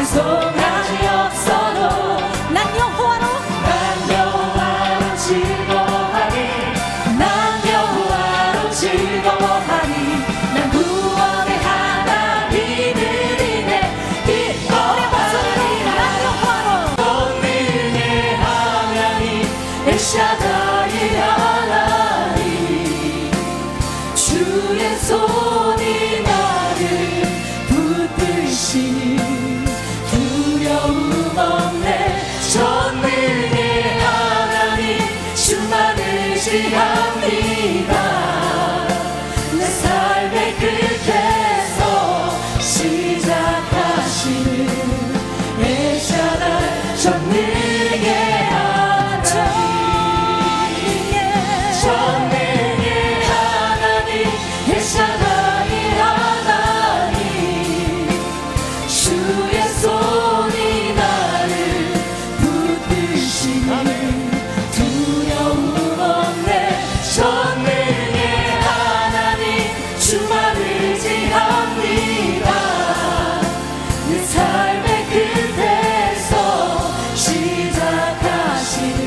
찬송하지 없어도 난 여호와로 즐거워하니 난 여호와로 즐거워하니 난 구원의 하나님을 인해 기뻐하리 난 여호와로 권능의 하나님 엘샤다이 하나님 주의 손이 나를 붙드시니 두려움 없네 전능의 하나님 주만 의지합니다 내 삶의 끝에서 시작하시는 엘샤다이 전능의 하나님 전능의 하나님 엘샤다이 하나님 주의 손이 나를 붙드시니 두려움 없네 전능의 하나님 주만 의지합니다 내 삶의 끝에서 시작하시는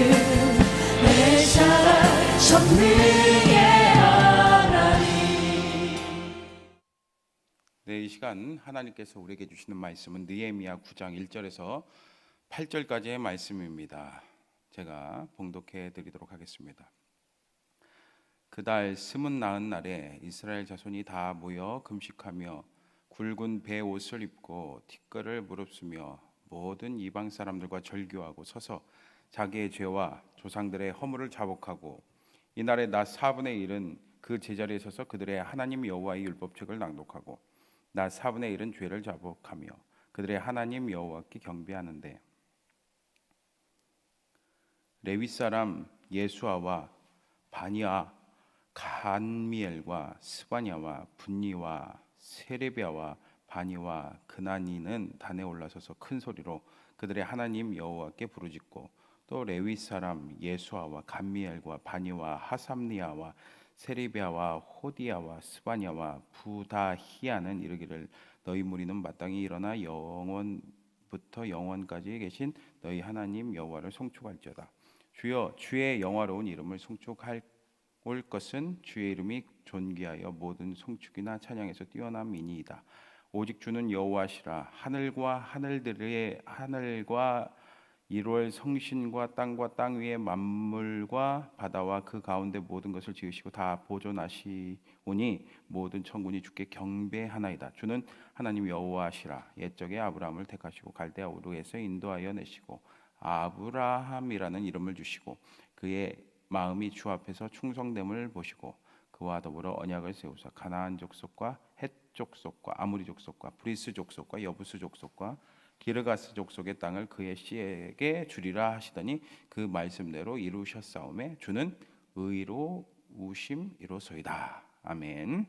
엘샤다이 전능의 하나님. 네, 이 시간 하나님께서 우리에게 주시는 말씀은 느헤미야 9장 1절에서 8절까지의 말씀입니다. 제가 봉독해 드리도록 하겠습니다. 그달 스문 나은 날에 이스라엘 자손이 다 모여 금식하며 굵은 배 옷을 입고 티끌을 무릅쓰며 모든 이방 사람들과 절규하고 서서 자기의 죄와 조상들의 허물을 자복하고 이날의 낮 4분의 1은 그 제자리에 서서 그들의 하나님 여호와의 율법책을 낭독하고 낮 4분의 1은 죄를 자복하며 그들의 하나님 여호와께 경배하는데 레위 사람 예수아와 바니아 간미엘과 스바냐와 분니와 세레비아와 바니와 그나니는 단에 올라서서 큰 소리로 그들의 하나님 여호와께 부르짖고 또 레위 사람 예수아와 간미엘과 바니와 하삼니아와 세레비아와 호디아와 스바냐와 부다히아는 이르기를 너희 무리는 마땅히 일어나 영원부터 영원까지 계신 너희 하나님 여호와를 송축할지어다. 주여 주의 영화로운 이름을 송축할 올 것은 주의 이름이 존귀하여 모든 송축이나 찬양에서 뛰어남이니이다. 오직 주는 여호와시라. 하늘과 이루어 성신과 땅 위의 만물과 바다와 그 가운데 모든 것을 지으시고 다 보존하시오니 모든 천군이 주께 경배하나이다. 주는 하나님 여호와시라. 옛적에 아브라함을 택하시고 갈대아 우르에서 인도하여 내시고 아브라함이라는 이름을 주시고 그의 마음이 주 앞에서 충성됨을 보시고 그와 더불어 언약을 세우사 가나안 족속과 헷 족속과 아무리 족속과 브리스 족속과 여부스 족속과 기르가스 족속의 땅을 그의 씨에게 주리라 하시더니 그 말씀대로 이루셨사오매 주는 의로우심이로소이다. 아멘.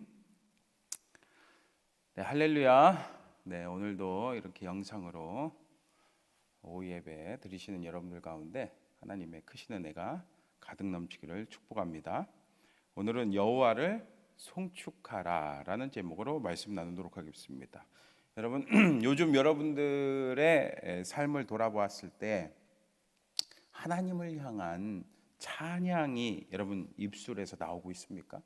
네, 할렐루야. 네, 오늘도 이렇게 영상으로 오후 예배 드리시는 여러분들 가운데 하나님의 크신 은혜가 가득 넘치기를 축복합니다. 오늘은 여호와를 송축하라라는 제목으로 말씀 나누도록 하겠습니다. 여러분, 요즘 여러분들의 삶을 돌아보았을 때 하나님을 향한 찬양이 여러분 입술에서 나오고 있습니까?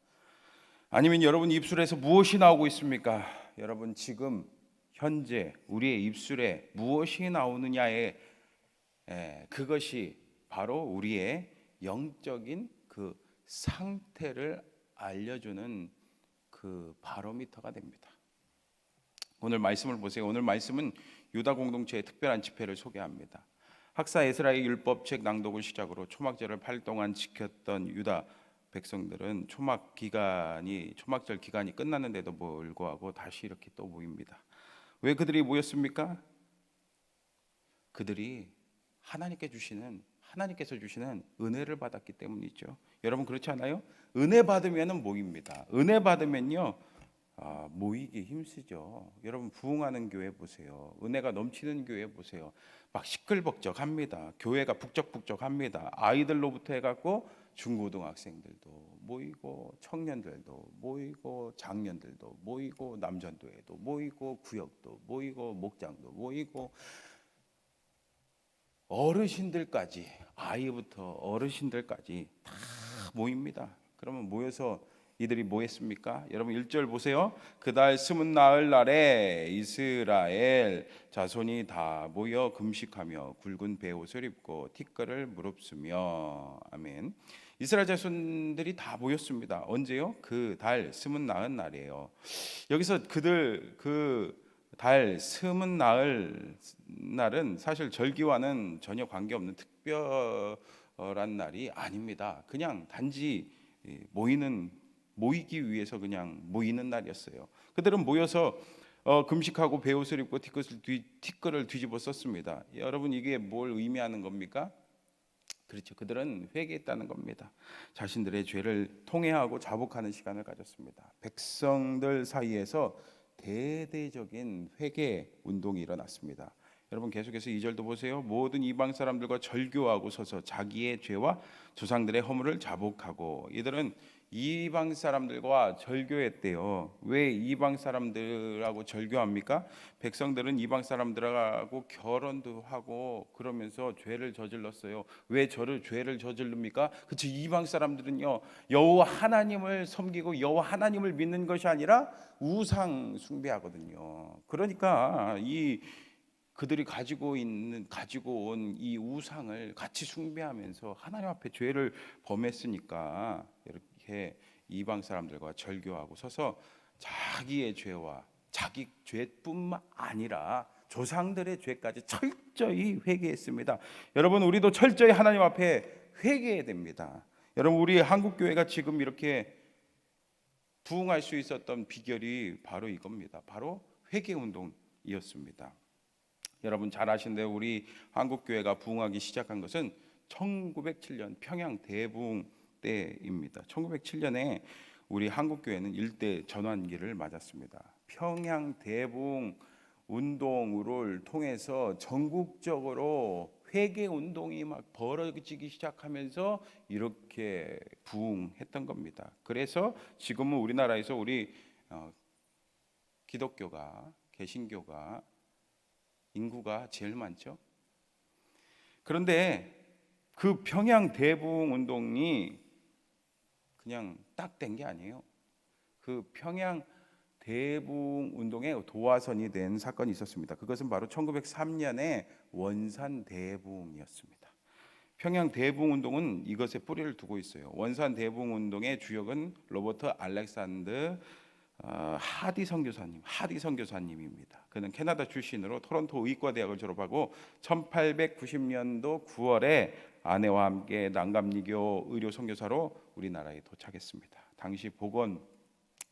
아니면 여러분 입술에서 무엇이 나오고 있습니까? 여러분 지금 현재 우리의 입술에 무엇이 나오느냐에 그것이 바로 우리의 영적인 그 상태를 알려주는 그 바로미터가 됩니다. 오늘 말씀을 보세요. 오늘 말씀은 유다 공동체의 특별한 집회를 소개합니다. 학사 에스라의 율법책 낭독을 시작으로 초막절을 8일 동안 지켰던 유다 백성들은 초막절 기간이 끝났는데도 불구하고 다시 이렇게 또 모입니다. 왜 그들이 모였습니까? 그들이 하나님께서 주시는 은혜를 받았기 때문이죠. 여러분 그렇지 않아요? 은혜 받으면은 모입니다. 은혜 받으면요 모이기 힘쓰죠. 여러분 부흥하는 교회 보세요. 은혜가 넘치는 교회 보세요. 막 시끌벅적합니다. 교회가 북적북적합니다. 아이들로부터 해갖고 중고등학생들도 모이고 청년들도 모이고 장년들도 모이고 남전도회도 모이고 구역도 모이고 목장도 모이고 어르신들까지, 아이부터 어르신들까지 다 모입니다. 그러면 모여서 이들이 뭐 했습니까? 여러분 1절 보세요. 그달 스문나흘 날에 이스라엘 자손이 다 모여 금식하며 굵은 베옷을 입고 티끌을 무릅쓰며. 아멘. 이스라엘 자손들이 다 모였습니다. 언제요? 그 달 스문나흘 날이에요. 여기서 그들 달 스문나흘 날은 사실 절기와는 전혀 관계없는 특별한 날이 아닙니다. 그냥 단지 모이기 위해서 그냥 모이는 날이었어요. 그들은 모여서 금식하고 베옷을 입고 티끌을 뒤집어 썼습니다. 여러분 이게 뭘 의미하는 겁니까? 그렇죠. 그들은 회개했다는 겁니다. 자신들의 죄를 통회하고 자복하는 시간을 가졌습니다. 백성들 사이에서 대대적인 회개 운동이 일어났습니다. 여러분 계속해서 2절도 보세요. 모든 이방 사람들과 절교하고 서서 자기의 죄와 조상들의 허물을 자복하고. 이들은 이방 사람들과 절교했대요. 왜 이방 사람들하고 절교합니까? 백성들은 이방 사람들하고 결혼도 하고 그러면서 죄를 저질렀어요. 왜 죄를 저질릅니까? 그렇죠. 이방 사람들은요 여호와 하나님을 섬기고 여호와 하나님을 믿는 것이 아니라 우상 숭배하거든요. 그러니까 그들이 가지고 온 이 우상을 같이 숭배하면서 하나님 앞에 죄를 범했으니까 이렇게 이방 사람들과 절교하고 서서 자기의 죄와 자기 죄뿐만 아니라 조상들의 죄까지 철저히 회개했습니다. 여러분 우리도 철저히 하나님 앞에 회개해야 됩니다. 여러분 우리 한국 교회가 지금 이렇게 부흥할 수 있었던 비결이 바로 이겁니다. 바로 회개 운동이었습니다. 여러분 잘 아시는데 우리 한국 교회가 부흥하기 시작한 것은 1907년 평양 대부흥 때입니다. 1907년에 우리 한국 교회는 일대 전환기를 맞았습니다. 평양 대부흥 운동을 통해서 전국적으로 회개 운동이 막 벌어지기 시작하면서 이렇게 부흥했던 겁니다. 그래서 지금은 우리나라에서 우리 기독교가 개신교가 인구가 제일 많죠. 그런데 그 평양 대부흥 운동이 그냥 딱 된 게 아니에요. 그 평양 대부흥 운동에 도화선이 된 사건이 있었습니다. 그것은 바로 1903년에 원산 대부흥이었습니다. 평양 대부흥 운동은 이것에 뿌리를 두고 있어요. 원산 대부흥 운동의 주역은 로버트 알렉산더 하디 선교사님입니다. 그는 캐나다 출신으로 토론토 의과대학을 졸업하고 1890년도 9월에 아내와 함께 난감리교 의료 선교사로 우리나라에 도착했습니다. 당시 보건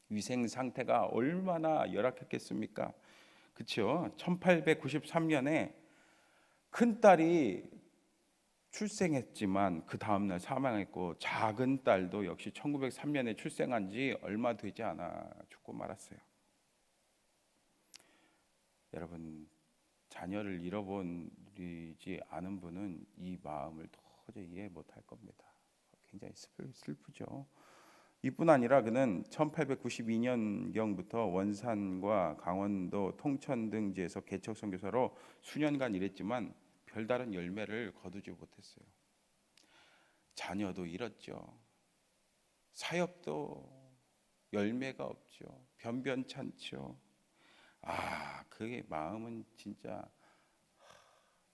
위생 상태가 얼마나 열악했겠습니까? 그렇죠? 1893년에 큰 딸이 출생했지만 그 다음 날 사망했고 작은 딸도 역시 1903년에 출생한 지 얼마 되지 않아 죽고 말았어요. 여러분 자녀를 잃어버리지 않은 분은 이 마음을 도저히 이해 못할 겁니다. 굉장히 슬프죠. 이뿐 아니라 그는 1892년경부터 원산과 강원도 통천 등지에서 개척 선교사로 수년간 일했지만 별다른 열매를 거두지 못했어요. 자녀도 잃었죠. 사역도 열매가 없죠. 변변찮죠. 그의 마음은 진짜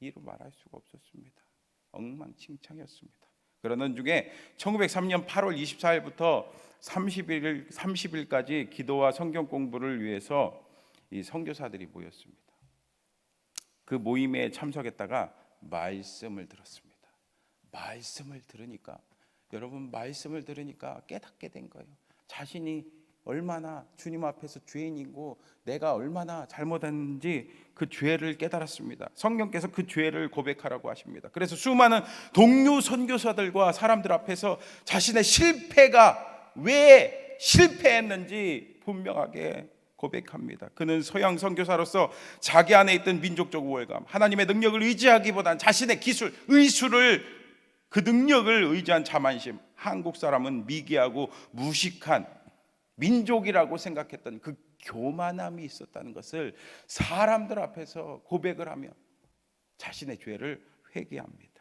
이루 말할 수가 없었습니다. 엉망진창이었습니다. 그러는 중에 1903년 8월 24일부터 30일까지 기도와 성경 공부를 위해서 이 선교사들이 모였습니다. 그 모임에 참석했다가 말씀을 들었습니다. 말씀을 들으니까 깨닫게 된 거예요. 자신이 얼마나 주님 앞에서 죄인이고 내가 얼마나 잘못했는지 그 죄를 깨달았습니다. 성령께서 그 죄를 고백하라고 하십니다. 그래서 수많은 동료 선교사들과 사람들 앞에서 자신의 실패가 왜 실패했는지 분명하게 고백합니다. 그는 서양 선교사로서 자기 안에 있던 민족적 우월감, 하나님의 능력을 의지하기보단 자신의 기술, 의술을, 그 능력을 의지한 자만심, 한국 사람은 미개하고 무식한 민족이라고 생각했던 그 교만함이 있었다는 것을 사람들 앞에서 고백을 하며 자신의 죄를 회개합니다.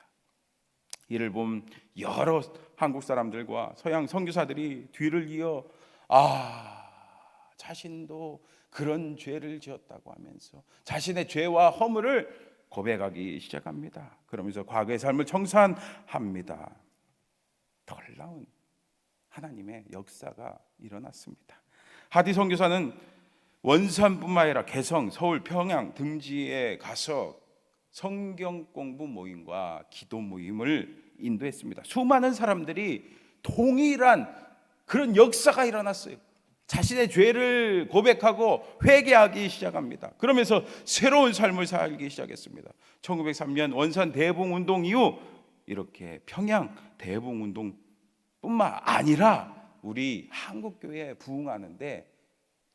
이를 본 여러 한국 사람들과 서양 선교사들이 뒤를 이어 자신도 그런 죄를 지었다고 하면서 자신의 죄와 허물을 고백하기 시작합니다. 그러면서 과거의 삶을 청산합니다. 놀라운 하나님의 역사가 일어났습니다. 하디 선교사는 원산뿐만 아니라 개성, 서울, 평양 등지에 가서 성경 공부 모임과 기도 모임을 인도했습니다. 수많은 사람들이 동일한 그런 역사가 일어났어요. 자신의 죄를 고백하고 회개하기 시작합니다. 그러면서 새로운 삶을 살기 시작했습니다. 1903년 원산 대붕운동 이후 이렇게 평양 대붕운동뿐만 아니라 우리 한국교회에 부흥하는데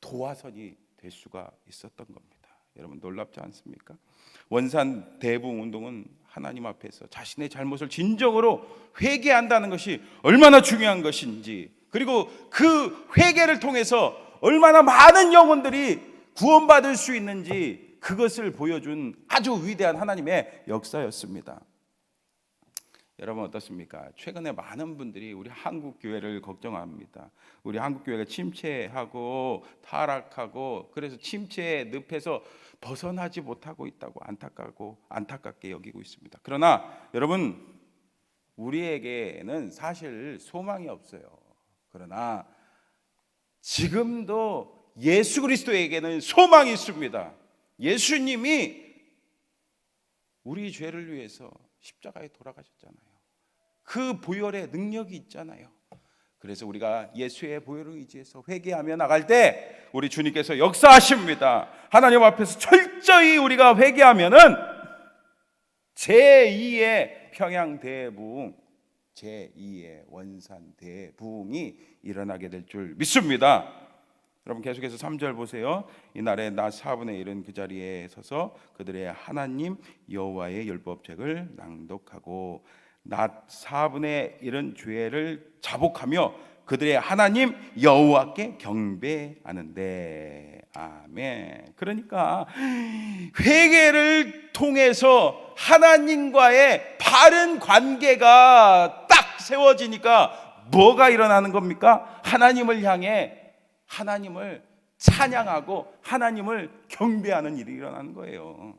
도화선이 될 수가 있었던 겁니다. 여러분 놀랍지 않습니까? 원산 대붕운동은 하나님 앞에서 자신의 잘못을 진정으로 회개한다는 것이 얼마나 중요한 것인지, 그리고 그 회개를 통해서 얼마나 많은 영혼들이 구원받을 수 있는지 그것을 보여준 아주 위대한 하나님의 역사였습니다. 여러분 어떻습니까? 최근에 많은 분들이 우리 한국 교회를 걱정합니다. 우리 한국 교회가 침체하고 타락하고 그래서 침체의 늪에서 벗어나지 못하고 있다고 안타깝게 여기고 있습니다. 그러나 여러분, 우리에게는 사실 소망이 없어요. 그러나 지금도 예수 그리스도에게는 소망이 있습니다. 예수님이 우리 죄를 위해서 십자가에 돌아가셨잖아요. 그 보혈의 능력이 있잖아요. 그래서 우리가 예수의 보혈을 의지해서 회개하며 나갈 때 우리 주님께서 역사하십니다. 하나님 앞에서 철저히 우리가 회개하면은 제2의 평양 대부흥, 제2의 원산 대부흥이 일어나게 될 줄 믿습니다. 여러분 계속해서 3절 보세요. 이날에 낮 4분의 1은 그 자리에 서서 그들의 하나님 여호와의 율법책을 낭독하고, 낮 4분의 1은 죄를 자복하며 그들의 하나님 여호와께 경배하는데. 아멘. 그러니까 회개를 통해서 하나님과의 바른 관계가 딱 세워지니까 뭐가 일어나는 겁니까? 하나님을 향해 하나님을 찬양하고 하나님을 경배하는 일이 일어나는 거예요.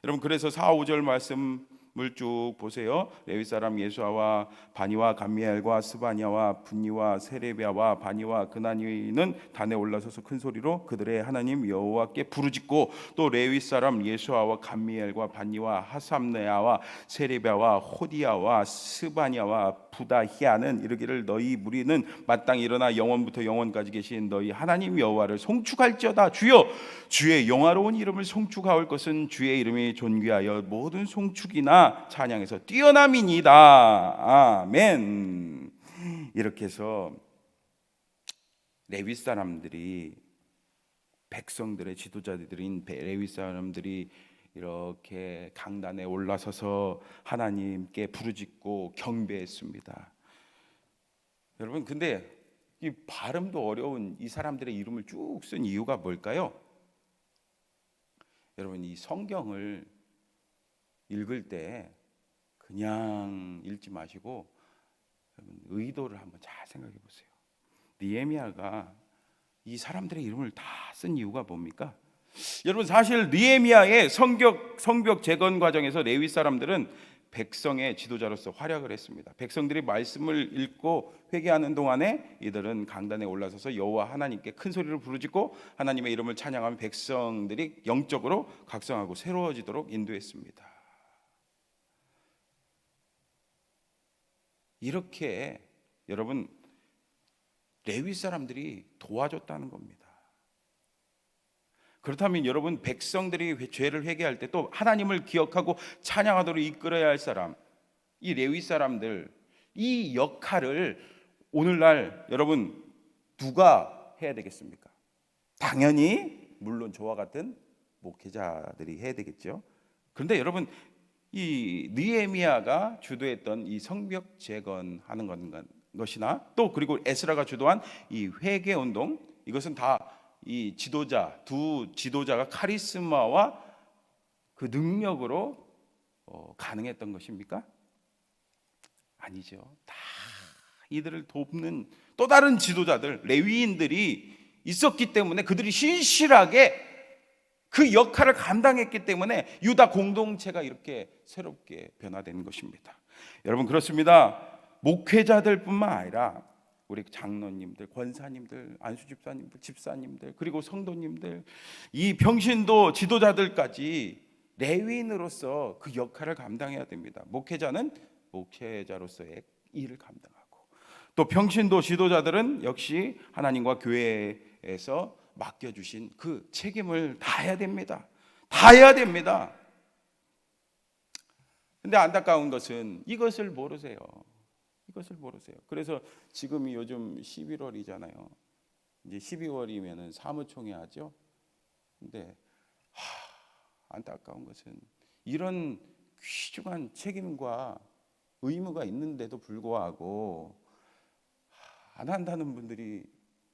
여러분 그래서 4, 5절 말씀을 쭉 보세요. 레위 사람 예수아와 바니와 감미엘과 스바냐와 분니와 세레비아와 바니와 그나니는 단에 올라서서 큰 소리로 그들의 하나님 여호와께 부르짖고, 또 레위 사람 예수아와 감미엘과 바니와 하삼네아와 세레비아와 호디아와 스바냐와 부다히아는 이르기를 너희 무리는 마땅히 일어나 영원부터 영원까지 계신 너희 하나님 여호와를 송축할지어다. 주여 주의 영화로운 이름을 송축하올 것은 주의 이름이 존귀하여 모든 송축이나 찬양에서 뛰어남이니이다. 아멘. 이렇게 해서 레위 사람들이, 백성들의 지도자들인 레위 사람들이 이렇게 강단에 올라서서 하나님께 부르짖고 경배했습니다. 여러분 근데 이 발음도 어려운 이 사람들의 이름을 쭉 쓴 이유가 뭘까요? 여러분 이 성경을 읽을 때 그냥 읽지 마시고 의도를 한번 잘 생각해 보세요. 느헤미야가 이 사람들의 이름을 다 쓴 이유가 뭡니까? 여러분 사실 느헤미야의 성벽 재건 과정에서 레위 사람들은 백성의 지도자로서 활약을 했습니다. 백성들이 말씀을 읽고 회개하는 동안에 이들은 강단에 올라서서 여호와 하나님께 큰 소리로 부르짖고 하나님의 이름을 찬양하며 백성들이 영적으로 각성하고 새로워지도록 인도했습니다. 이렇게 여러분 레위 사람들이 도와줬다는 겁니다. 그렇다면 여러분 백성들이 죄를 회개할 때 또 하나님을 기억하고 찬양하도록 이끌어야 할 사람, 이 레위 사람들, 이 역할을 오늘날 여러분 누가 해야 되겠습니까? 당연히 물론 저와 같은 목회자들이 해야 되겠죠. 그런데 여러분, 이 느헤미야가 주도했던 이 성벽 재건하는 것이나 또 그리고 에스라가 주도한 이 회개 운동, 이것은 다 이 두 지도자가 카리스마와 그 능력으로 가능했던 것입니까? 아니죠. 다 이들을 돕는 또 다른 지도자들, 레위인들이 있었기 때문에 그들이 신실하게 그 역할을 감당했기 때문에 유다 공동체가 이렇게 새롭게 변화된 것입니다. 여러분, 그렇습니다. 목회자들뿐만 아니라 우리 장로님들, 권사님들, 안수집사님들, 집사님들, 그리고 성도님들, 이 평신도 지도자들까지 레위인으로서 그 역할을 감당해야 됩니다. 목회자는 목회자로서의 일을 감당하고, 또 평신도 지도자들은 역시 하나님과 교회에서 맡겨주신 그 책임을 다해야 됩니다. 다해야 됩니다. 근데 안타까운 것은 이것을 모르세요. 이것을 모르세요. 그래서 지금이 요즘 11월이잖아요. 이제 12월이면은 사무총회 하죠. 근데 안타까운 것은 이런 귀중한 책임과 의무가 있는데도 불구하고 안 한다는 분들이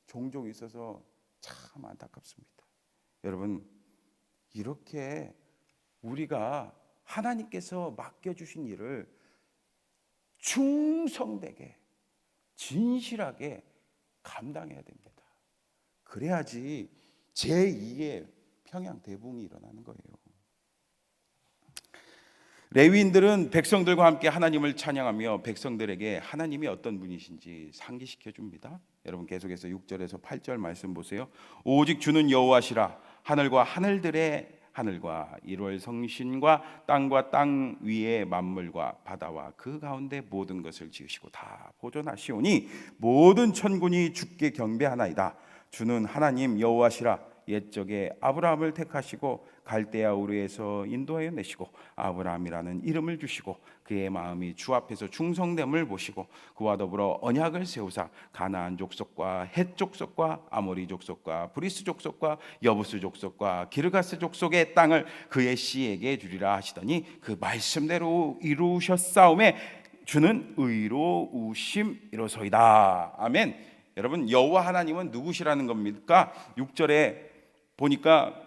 종종 있어서 참 안타깝습니다. 여러분, 이렇게 우리가 하나님께서 맡겨주신 일을 충성되게 진실하게 감당해야 됩니다. 그래야지 제2의 평양 대붕이 일어나는 거예요. 레위인들은 백성들과 함께 하나님을 찬양하며 백성들에게 하나님이 어떤 분이신지 상기시켜 줍니다. 여러분, 계속해서 6절에서 8절 말씀 보세요. 오직 주는 여호와시라. 하늘과 하늘들의 하늘과 1월 성신과 땅과 땅 위의 만물과 바다와 그 가운데 모든 것을 지으시고 다 보존하시오니 모든 천군이 주께 경배하나이다. 주는 하나님 여호와시라. 옛적에 아브라함을 택하시고 갈대아 우르에서 인도하여 내시고 아브라함이라는 이름을 주시고 그의 마음이 주 앞에서 충성됨을 보시고 그와 더불어 언약을 세우사 가나안 족속과 헷 족속과 아모리 족속과 브리스 족속과 여부스 족속과 기르가스 족속의 땅을 그의 씨에게 주리라 하시더니 그 말씀대로 이루셨사오매 주는 의로우심이로소이다. 아멘. 여러분, 여호와 하나님은 누구시라는 겁니까? 6절에 보니까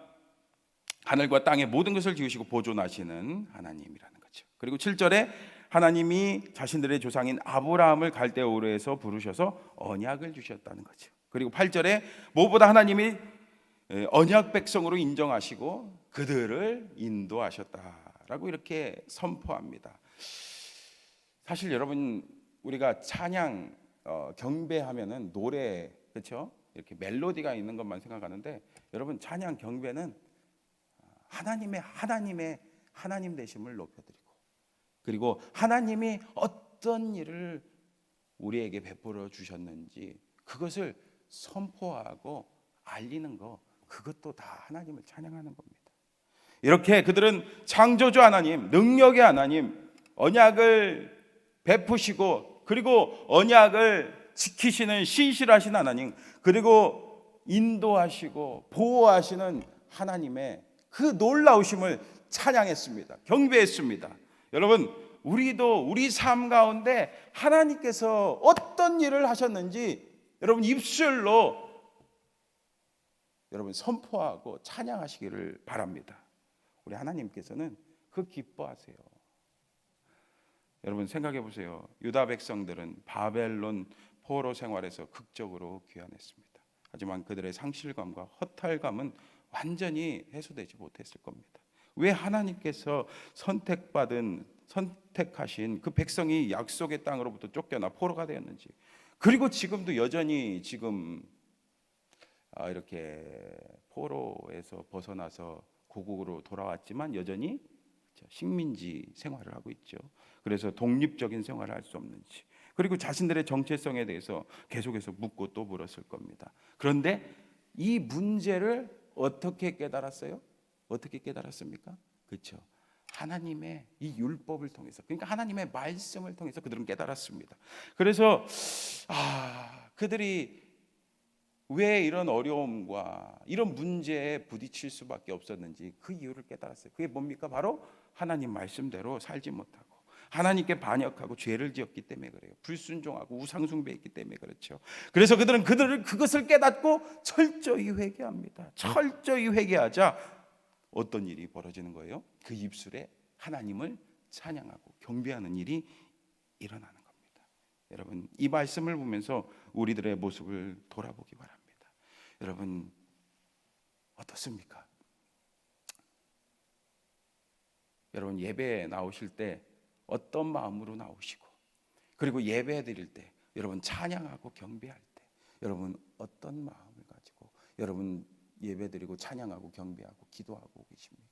하늘과 땅의 모든 것을 지으시고 보존하시는 하나님이라는 거죠. 그리고 7절에 하나님이 자신들의 조상인 아브라함을 갈대아 우르에서 부르셔서 언약을 주셨다는 거죠. 그리고 8절에 무엇보다 하나님이 언약 백성으로 인정하시고 그들을 인도하셨다라고 이렇게 선포합니다. 사실 여러분, 우리가 찬양 경배하면은 노래, 그렇죠? 이렇게 멜로디가 있는 것만 생각하는데 여러분, 찬양 경배는 하나님 되심을 높여드리고 그리고 하나님이 어떤 일을 우리에게 베풀어 주셨는지 그것을 선포하고 알리는 거, 그것도 다 하나님을 찬양하는 겁니다. 이렇게 그들은 창조주 하나님, 능력의 하나님, 언약을 베푸시고 그리고 언약을 지키시는 신실하신 하나님, 그리고 인도하시고 보호하시는 하나님의 그 놀라우심을 찬양했습니다. 경배했습니다. 여러분, 우리도 우리 삶 가운데 하나님께서 어떤 일을 하셨는지 여러분 입술로 여러분 선포하고 찬양하시기를 바랍니다. 우리 하나님께서는 그 기뻐하세요. 여러분, 생각해 보세요. 유다 백성들은 바벨론 포로 생활에서 극적으로 귀환했습니다. 하지만 그들의 상실감과 허탈감은 완전히 해소되지 못했을 겁니다. 왜 하나님께서 선택하신 그 백성이 약속의 땅으로부터 쫓겨나 포로가 되었는지, 그리고 지금도 여전히 이렇게 포로에서 벗어나서 고국으로 돌아왔지만 여전히 식민지 생활을 하고 있죠. 그래서 독립적인 생활을 할 수 없는지, 그리고 자신들의 정체성에 대해서 계속해서 묻고 또 물었을 겁니다. 그런데 이 문제를 어떻게 깨달았어요? 어떻게 깨달았습니까? 그렇죠. 하나님의 이 율법을 통해서, 그러니까 하나님의 말씀을 통해서 그들은 깨달았습니다. 그래서 그들이 왜 이런 어려움과 이런 문제에 부딪힐 수밖에 없었는지 그 이유를 깨달았어요. 그게 뭡니까? 바로 하나님 말씀대로 살지 못하고 하나님께 반역하고 죄를 지었기 때문에 그래요. 불순종하고 우상숭배했기 때문에 그렇죠. 그래서 그들은 그것을 깨닫고 철저히 회개합니다. 철저히 회개하자 어떤 일이 벌어지는 거예요? 그 입술에 하나님을 찬양하고 경배하는 일이 일어나는 겁니다. 여러분, 이 말씀을 보면서 우리들의 모습을 돌아보기 바랍니다. 여러분, 어떻습니까? 여러분, 예배에 나오실 때 어떤 마음으로 나오시고, 그리고 예배 드릴 때 여러분 찬양하고 경배할 때 여러분 어떤 마음을 가지고 여러분 예배 드리고 찬양하고 경배하고 기도하고 계십니까?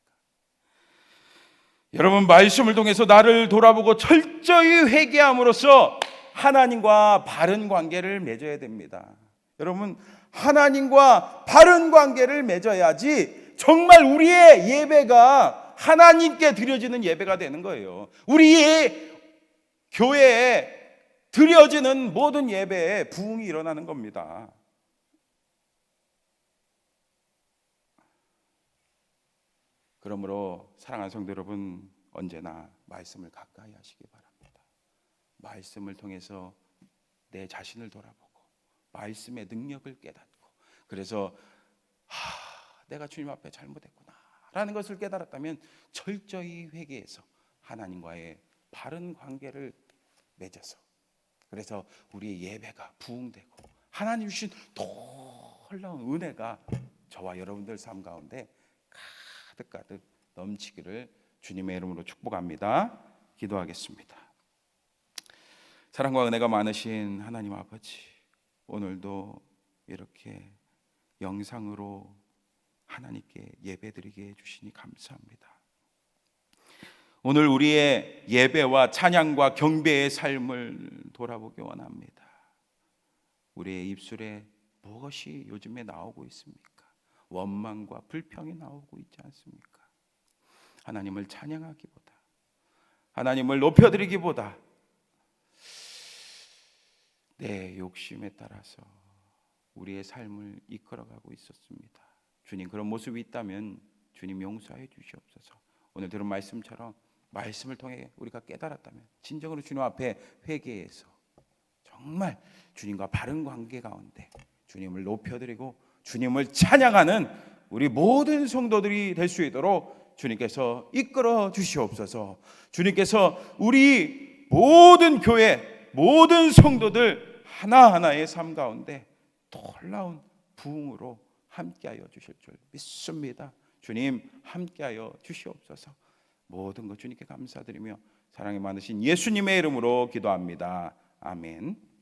여러분, 말씀을 통해서 나를 돌아보고 철저히 회개함으로써 하나님과 바른 관계를 맺어야 됩니다. 여러분, 하나님과 바른 관계를 맺어야지 정말 우리의 예배가 하나님께 드려지는 예배가 되는 거예요. 우리의 교회에 드려지는 모든 예배에 부흥이 일어나는 겁니다. 그러므로 사랑하는 성도 여러분, 언제나 말씀을 가까이 하시기 바랍니다. 말씀을 통해서 내 자신을 돌아보고 말씀의 능력을 깨닫고, 그래서 내가 주님 앞에 잘못했구나 라는 것을 깨달았다면 철저히 회개해서 하나님과의 바른 관계를 맺어서, 그래서 우리의 예배가 부흥되고 하나님 주신 놀라운 은혜가 저와 여러분들 삶 가운데 가득 넘치기를 주님의 이름으로 축복합니다. 기도하겠습니다. 사랑과 은혜가 많으신 하나님 아버지, 오늘도 이렇게 영상으로 하나님께 예배드리게 해주시니 감사합니다. 오늘 우리의 예배와 찬양과 경배의 삶을 돌아보기 원합니다. 우리의 입술에 무엇이 요즘에 나오고 있습니까? 원망과 불평이 나오고 있지 않습니까? 하나님을 찬양하기보다, 하나님을 높여드리기보다 내 욕심에 따라서 우리의 삶을 이끌어가고 있었습니다. 주님, 그런 모습이 있다면 주님 용서해 주시옵소서. 오늘 들은 말씀처럼 말씀을 통해 우리가 깨달았다면 진정으로 주님 앞에 회개해서 정말 주님과 바른 관계 가운데 주님을 높여드리고 주님을 찬양하는 우리 모든 성도들이 될 수 있도록 주님께서 이끌어 주시옵소서. 주님께서 우리 모든 교회, 모든 성도들 하나하나의 삶 가운데 놀라운 부흥으로 함께하여 주실 줄 믿습니다. 주님, 함께하여 주시옵소서. 모든 것 주님께 감사드리며 사랑이 많으신 예수님의 이름으로 기도합니다. 아멘.